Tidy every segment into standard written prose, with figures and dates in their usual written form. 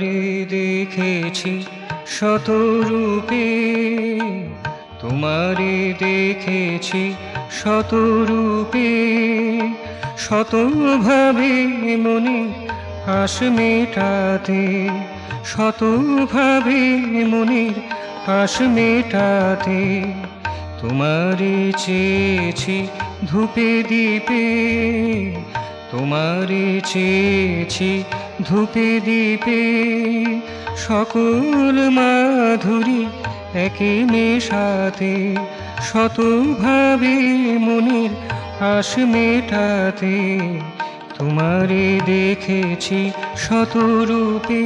তোমারে দেখেছি শত রূপে, তোমারে দেখেছি শত রূপে, শতভাবে মনে আশ মেটাতে, শতভাবে মনের আশ মেটাতে। তোমারে চেয়েছি ধূপে দীপে, তোমারে চেয়েছি ধূপে দীপে, সকল মাধুরী একে মেশাতে, শতভাবে মনের আশ মেটাতে। তোমারে দেখেছি শত রূপে।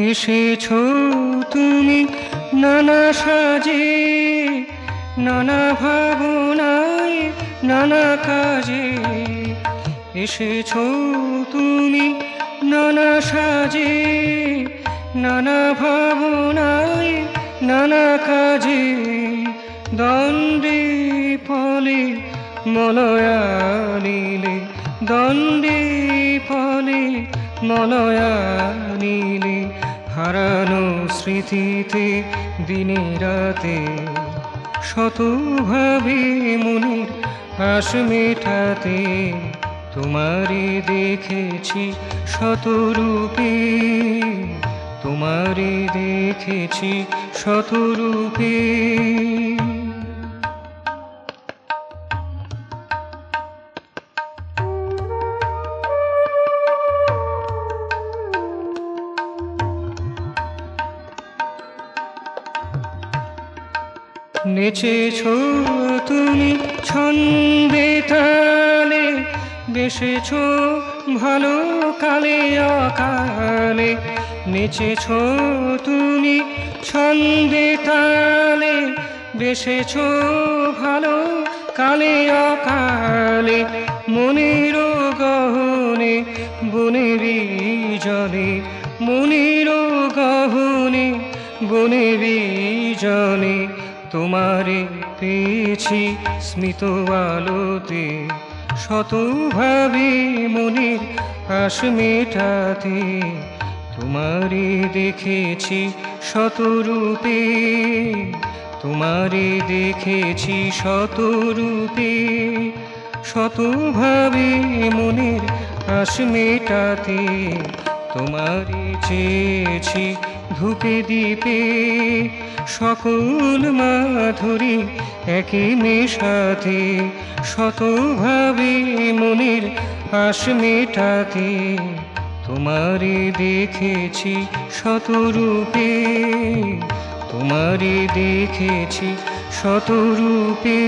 এসেছো তুমি নানা সাজে, নানা ভাবনায় নানা কাজে। এসেছো তুমি নানা সাজে, নানা ভাবনায় নানা কাজে। দণ্ডে ফলে মলয়া নীলে, দণ্ডে ফলে মলয়া নীলে। হারানো স্মৃতিতে দিনে রাতে, শতভাবে মনের আশ মেটাতে। তোমারে দেখেছি শত রূপে, তোমারে দেখেছি শত রূপে। নেচেছো তুমি ছন্দে তালে, বেসেছো ভালো কালে অকালে। নেচেছো তুমি ছন্দে তালে, বেসেছো ভালো কালে অকালে। মনের গহনে বনেরই জলে, মনের গহনে বনেরই জলে। তোমারে পেয়েছি স্মিত আলোতে, শতভাবে মনের আশ মেটাতে। তোমারে দেখেছি শত রূপে, তোমারে দেখেছি শত রূপে, শতভাবে মনের আশ মেটাতে। তোমারে চেয়েছি ধূপে দীপে, সকল মাধুরী একে মেশাতে, শতভাবে মনের আশ মেটাতে। তোমারে দেখেছি শত রূপে, তোমারে দেখেছি শত রূপে।